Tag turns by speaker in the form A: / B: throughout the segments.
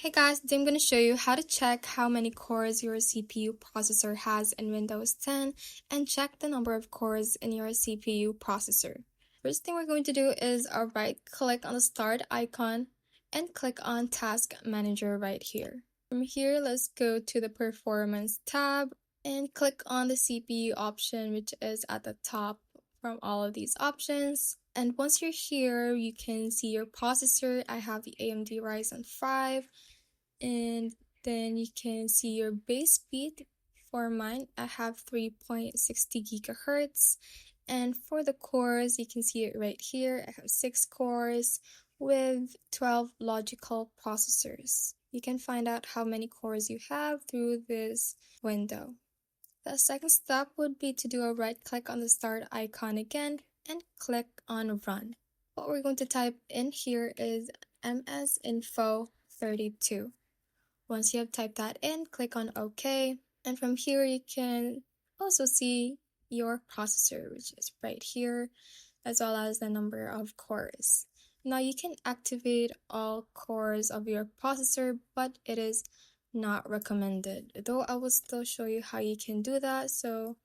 A: Hey guys, today I'm going to show you how to check how many cores your CPU processor has in Windows 10 and check the number of cores in your CPU processor. First thing we're going to do is right click on the start icon and click on Task Manager right here. From here, let's go to the Performance tab and click on the CPU option, which is at the top from all of these options. And once you're here, you can see your processor. I have the AMD Ryzen 5. And then you can see your base speed. For mine, I have 3.60 gigahertz. And for the cores, you can see it right here. I have 6 cores with 12 logical processors. You can find out how many cores you have through this window. The second step would be to do a right click on the start icon again and click on Run. What we're going to type in here is msinfo32. Once you have typed that in, click on OK. And from here, you can also see your processor, which is right here, as well as the number of cores. Now you can activate all cores of your processor, but it is not recommended, though I will still show you how you can do that. So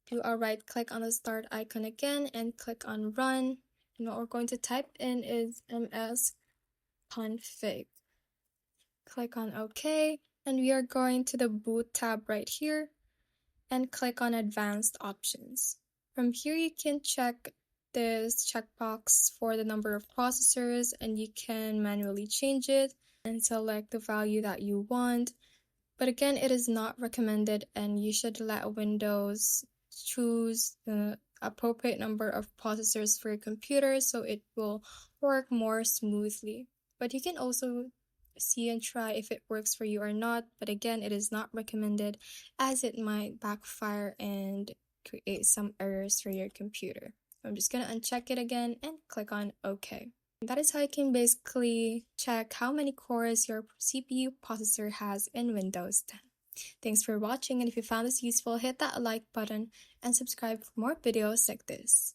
A: do a right click on the start icon again and click on Run. And what we're going to type in is msconfig. Click on OK, and we are going to the Boot tab right here and click on Advanced Options. From here, you can check this checkbox for the number of processors, and you can manually change it and select the value that you want. But again, it is not recommended, and you should let Windows choose the appropriate number of processors for your computer so it will work more smoothly. But you can also see and try if it works for you or not, but again, it is not recommended as it might backfire and create some errors for your computer. I'm just going to uncheck it again and click on OK. That is how you can basically check how many cores your CPU processor has in Windows 10. Thanks for watching, and if you found this useful, hit that like button and subscribe for more videos like this.